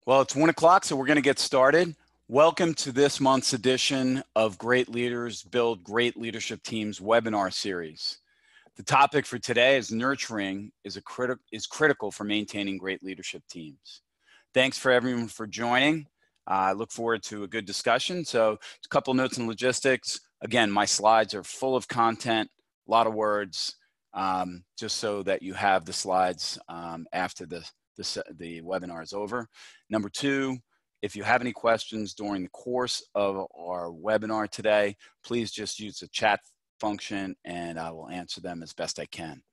Well, it's 1 o'clock, so we're going to get started. Welcome to this month's edition of Great Leaders Build Great Leadership Teams webinar series. The topic for today is nurturing is critical for maintaining great leadership teams. Thanks for everyone for joining. I look forward to a good discussion. So a couple notes and logistics. Again, my slides are full of content, a lot of words, just so that you have the slides after the webinar is over. Number two, if you have any questions during the course of our webinar today, please just use the chat function and I will answer them as best I can.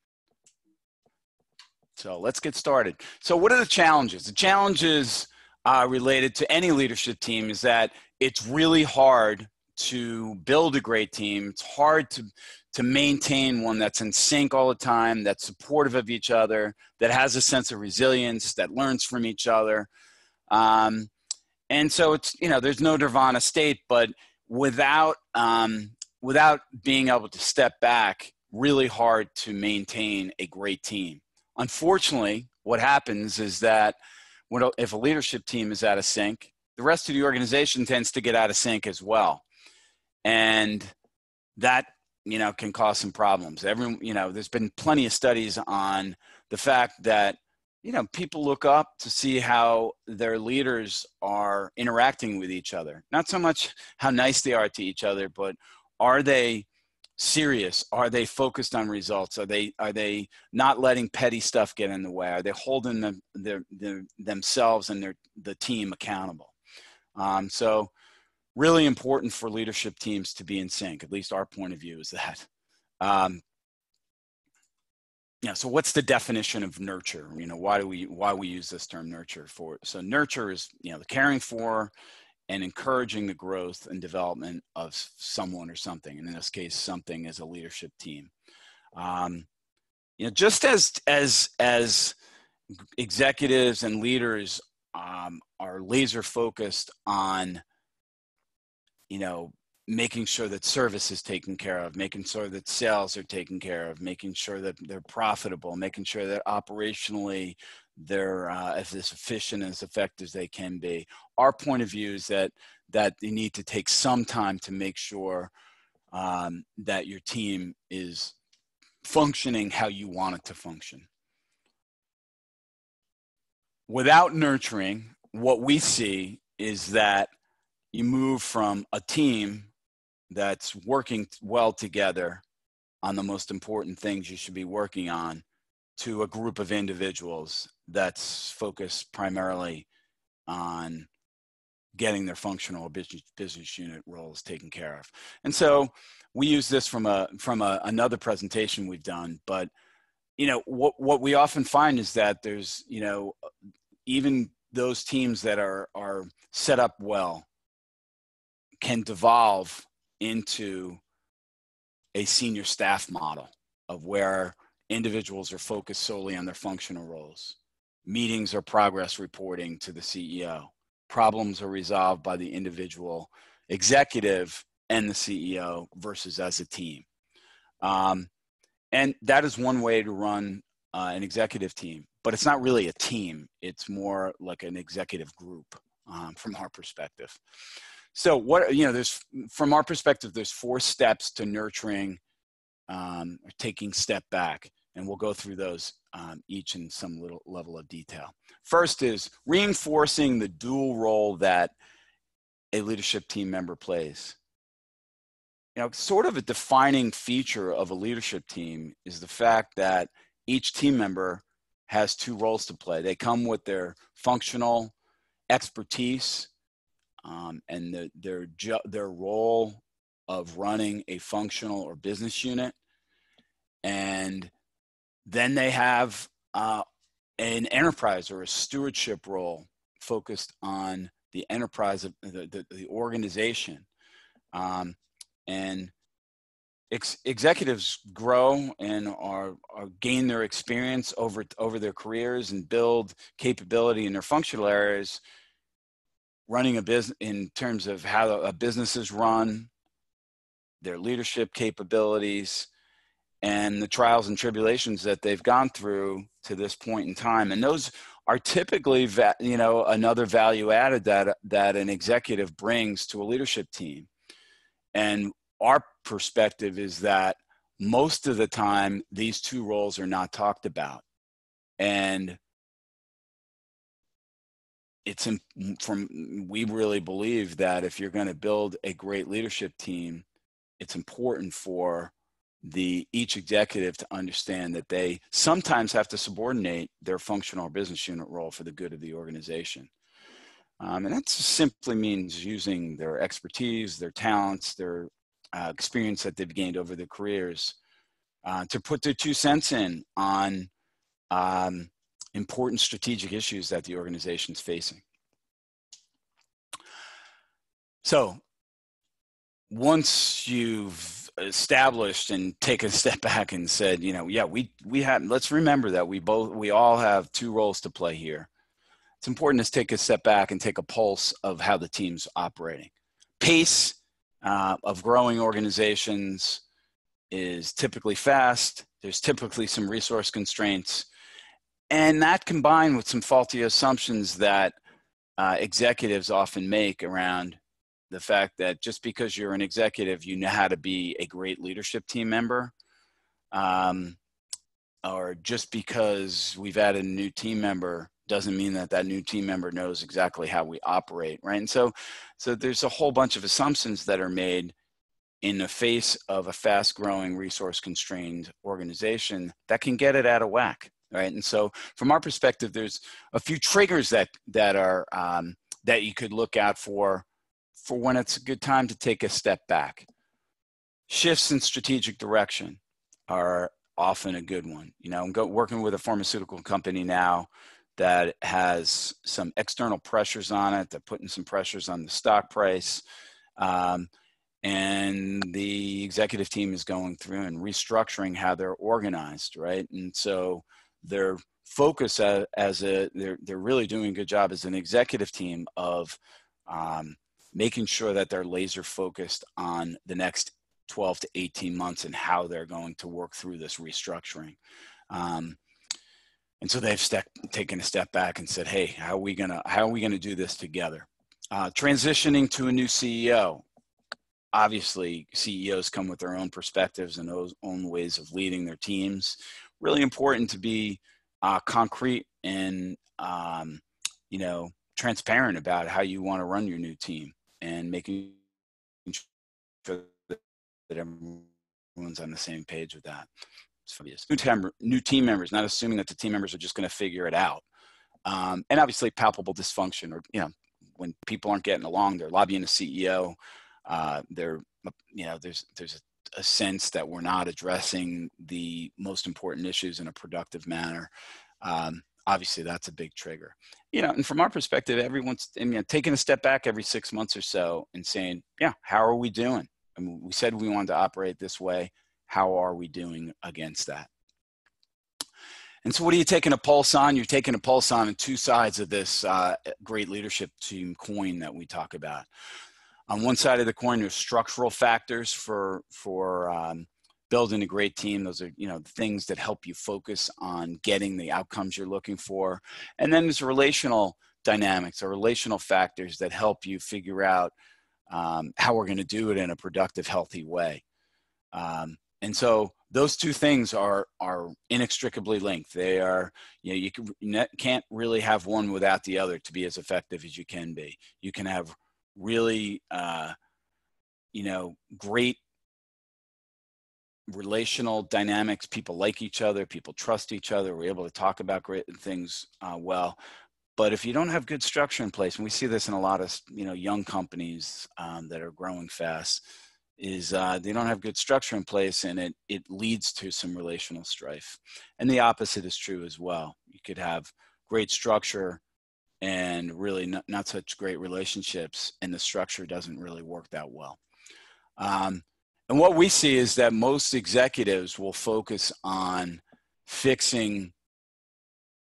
So let's get started. So what are the challenges? The challenges related to any leadership team is that it's really hard to build a great team. It's hard to maintain one that's in sync all the time, that's supportive of each other, that has a sense of resilience, that learns from each other. And so it's, there's no nirvana state, but without being able to step back, really hard to maintain a great team. Unfortunately, what happens is that if a leadership team is out of sync, the rest of the organization tends to get out of sync as well. And that, can cause some problems. There's been plenty of studies on the fact that, people look up to see how their leaders are interacting with each other. Not so much how nice they are to each other, but are they serious? Are they focused on results? Are they not letting petty stuff get in the way? Are they holding themselves and the team accountable? So really important for leadership teams to be in sync. At least our point of view is that. So what's the definition of nurture? Why we use this term nurture for? So nurture is, the caring for and encouraging the growth and development of someone or something. And in this case, something as a leadership team. Just as executives and leaders are laser focused on, making sure that service is taken care of, making sure that sales are taken care of, making sure that they're profitable, making sure that operationally they're as efficient and as effective as they can be. Our point of view is that you need to take some time to make sure that your team is functioning how you want it to function. Without nurturing, what we see is that you move from a team that's working well together on the most important things you should be working on to a group of individuals that's focused primarily on getting their functional business unit roles taken care of. And so we use this from another presentation we've done, but what we often find is that there's, even those teams that are set up well can devolve into a senior staff model of where individuals are focused solely on their functional roles. Meetings or progress reporting to the CEO. Problems are resolved by the individual executive and the CEO versus as a team. And that is one way to run an executive team, but it's not really a team. It's more like an executive group from our perspective. So from our perspective, there's 4 steps to nurturing or taking step back, and we'll go through those each in some little level of detail. First is reinforcing the dual role that a leadership team member plays. Sort of a defining feature of a leadership team is the fact that each team member has 2 roles to play. They come with their functional expertise and their role of running a functional or business unit. And then they have an enterprise or a stewardship role focused on the enterprise of the organization. And executives grow and are gain their experience over their careers and build capability in their functional areas, running a business in terms of how a business is run, their leadership capabilities, and the trials and tribulations that they've gone through to this point in time. And those are typically, another value added that an executive brings to a leadership team. And our perspective is that most of the time, these two roles are not talked about. And we really believe that if you're going to build a great leadership team, it's important for each executive to understand that they sometimes have to subordinate their functional or business unit role for the good of the organization. And that simply means using their expertise, their talents, their experience that they've gained over their careers to put their 2 cents in on important strategic issues that the organization is facing. So once you've established and taken a step back and said, let's remember that we all have 2 roles to play here. It's important to take a step back and take a pulse of how the team's operating. Pace of growing organizations is typically fast. There's typically some resource constraints. And that combined with some faulty assumptions that executives often make around the fact that just because you're an executive, you know how to be a great leadership team member, or just because we've added a new team member doesn't mean that new team member knows exactly how we operate, right? And so there's a whole bunch of assumptions that are made in the face of a fast-growing, resource-constrained organization that can get it out of whack, right? And so from our perspective, there's a few triggers that are that you could look out for when it's a good time to take a step back. Shifts in strategic direction are often a good one. I'm working with a pharmaceutical company now that has some external pressures on it. They're putting some pressures on the stock price. And the executive team is going through and restructuring how they're organized, right? And so their focus they're really doing a good job as an executive team of making sure that they're laser focused on the next 12 to 18 months and how they're going to work through this restructuring. And so they've taken a step back and said, hey, how are we gonna do this together? Transitioning to a new CEO. Obviously, CEOs come with their own perspectives and those own ways of leading their teams. Really important to be concrete and transparent about how you want to run your new team and making sure that everyone's on the same page with that. New team members, not assuming that the team members are just going to figure it out. And obviously palpable dysfunction, or, when people aren't getting along, they're lobbying the CEO. There's a sense that we're not addressing the most important issues in a productive manner. Obviously that's a big trigger, and from our perspective, everyone's taking a step back every 6 months or so and saying, how are we doing? I mean, we said we wanted to operate this way. How are we doing against that? And so what are you taking a pulse on? You're taking a pulse on 2 sides of this great leadership team coin that we talk about. On one side of the coin, there's structural factors for building a great team. Those are, things that help you focus on getting the outcomes you're looking for. And then there's relational dynamics or relational factors that help you figure out how we're going to do it in a productive, healthy way. And so those 2 things are inextricably linked. They are, you can't really have one without the other to be as effective as you can be. You can have really, great relational dynamics. People like each other. People trust each other. We're able to talk about great things well. But if you don't have good structure in place, and we see this in a lot of young companies that are growing fast, is they don't have good structure in place, and it leads to some relational strife. And the opposite is true as well. You could have great structure and really not such great relationships, and the structure doesn't really work that well. And what we see is that most executives will focus on fixing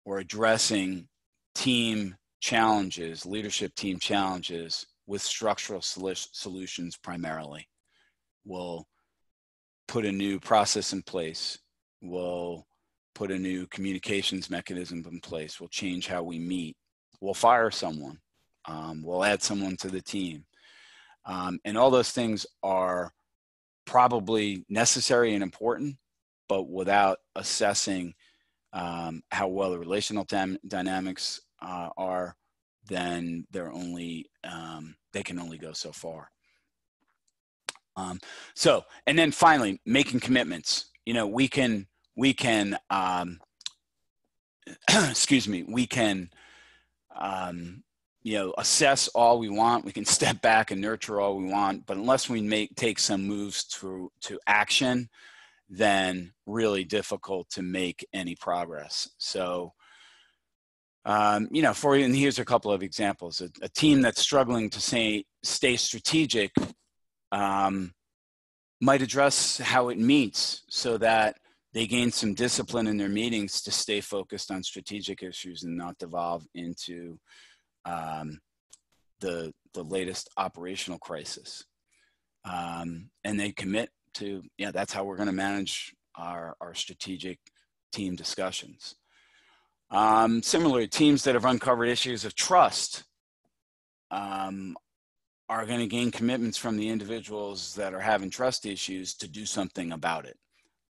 or addressing team challenges, leadership team challenges, with structural solutions primarily. Will put a new process in place. We'll put a new communications mechanism in place. We'll change how we meet. We'll fire someone. We'll add someone to the team. And all those things are probably necessary and important, but without assessing how well the relational dynamics are, then they're only they can only go so far. And then finally, making commitments. You know, we can excuse me, we can you know, assess all we want. We can step back and nurture all we want, but unless we take some moves to action, then really difficult to make any progress. So, you know, and here's a couple of examples. A team that's struggling to stay strategic might address how it meets so that they gain some discipline in their meetings to stay focused on strategic issues and not devolve into the latest operational crisis. And they commit to, yeah, that's how we're going to manage our strategic team discussions. Similarly, teams that have uncovered issues of trust are going to gain commitments from the individuals that are having trust issues to do something about it.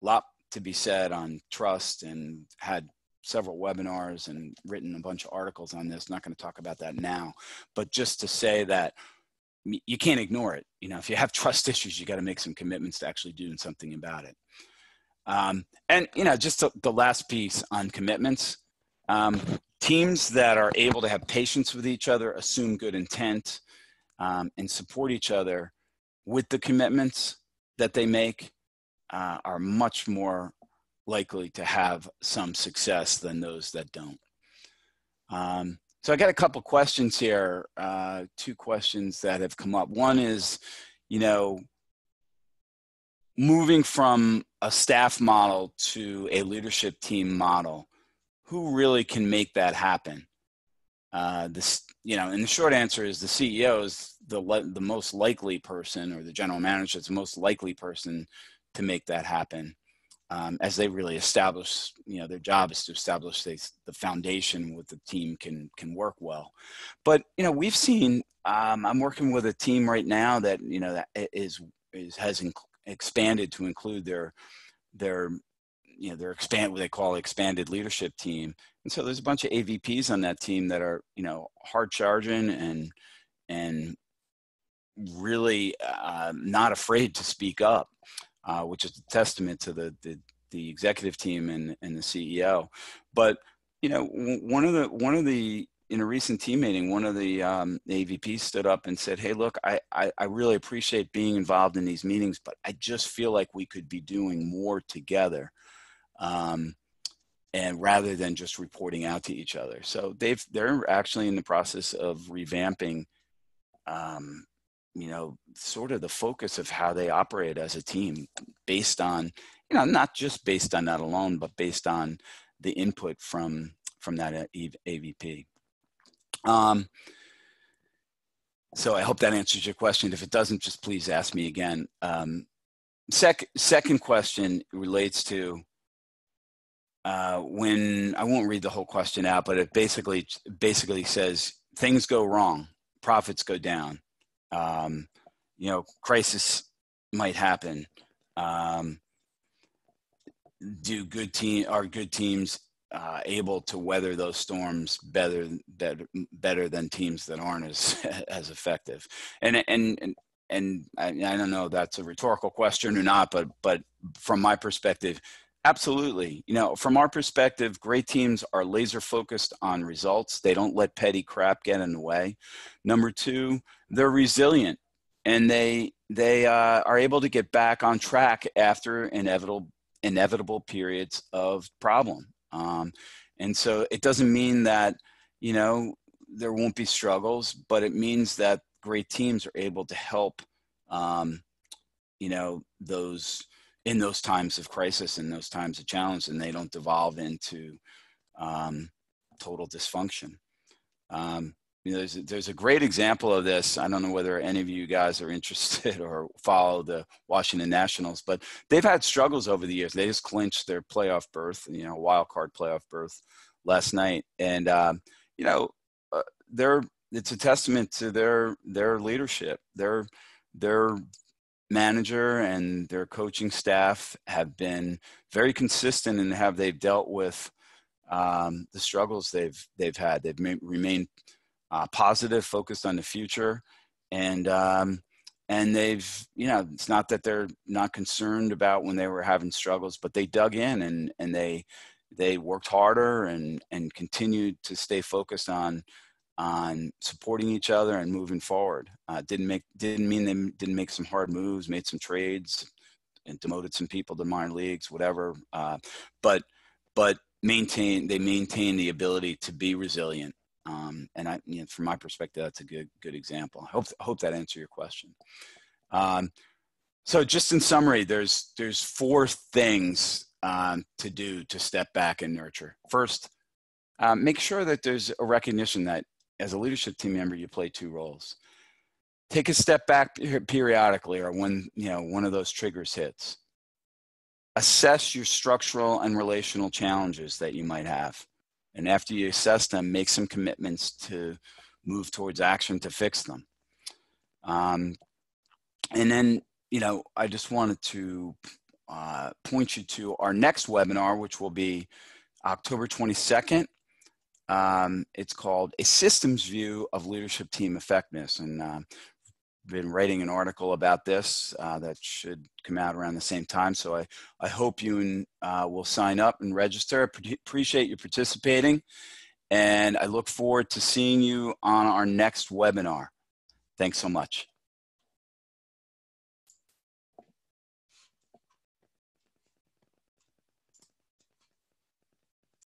A lot to be said on trust, and had several webinars and written a bunch of articles on this. Not going to talk about that now, but just to say that you can't ignore it. You know, if you have trust issues, you got to make some commitments to actually doing something about it. And, you know, just the last piece on commitments, teams that are able to have patience with each other, assume good intent, and support each other with the commitments that they make are much more likely to have some success than those that don't. So I got a couple questions here, 2 questions that have come up. One is, you know, moving from a staff model to a leadership team model, who really can make that happen? You know, and the short answer is the CEO is the most likely person, or the general manager is the most likely person to make that happen, as they really establish, you know, their job is to establish the foundation with the team can work well. But, you know, we've seen, I'm working with a team right now that, you know, that has expanded to include their you know, what they call expanded leadership team. And so there's a bunch of AVPs on that team that are, you know, hard charging and really not afraid to speak up, which is a testament to the executive team and the CEO. But, you know, one of the in a recent team meeting, one of the AVPs stood up and said, "Hey, look, I really appreciate being involved in these meetings, but I just feel like we could be doing more together, and rather than just reporting out to each other." So they're actually in the process of revamping, you know, sort of the focus of how they operate as a team, based on, you know, not just based on that alone, but based on the input from that AVP. So I hope that answers your question. If it doesn't, just please ask me again. Second question relates to when, I won't read the whole question out, but it basically says things go wrong, profits go down, you know, crisis might happen. Are good teams able to weather those storms better than teams that aren't as effective? And I don't know if that's a rhetorical question or not, but from my perspective, absolutely. You know, from our perspective, great teams are laser focused on results. They don't let petty crap get in the way. Number 2, they're resilient, and they are able to get back on track after inevitable periods of problem. And so it doesn't mean that, you know, there won't be struggles, but it means that great teams are able to help, you know, in those times of crisis, in those times of challenge, and they don't devolve into total dysfunction. there's a great example of this. I don't know whether any of you guys are interested or follow the Washington Nationals, but they've had struggles over the years. They just clinched their playoff berth, wild card playoff berth last night, and it's a testament to their leadership. Their manager and their coaching staff have been very consistent in how they've dealt with the struggles they've had. They've remained positive, focused on the future, and they've, it's not that they're not concerned about when they were having struggles, but they dug in and they worked harder and continued to stay focused on supporting each other and moving forward. Didn't mean they didn't make some hard moves, made some trades and demoted some people to minor leagues, whatever. But they maintain the ability to be resilient. And from my perspective, that's a good example. I hope that answered your question. So just in summary, there's 4 things to do to step back and nurture. First, make sure that there's a recognition that as a leadership team member, you play 2 roles. Take a step back periodically, or when one of those triggers hits. Assess your structural and relational challenges that you might have. And after you assess them, make some commitments to move towards action to fix them. And then, I just wanted to point you to our next webinar, which will be October 22nd. It's called A Systems View of Leadership Team Effectiveness. And I've been writing an article about this that should come out around the same time. So I hope you will sign up and register. Appreciate you participating. And I look forward to seeing you on our next webinar. Thanks so much.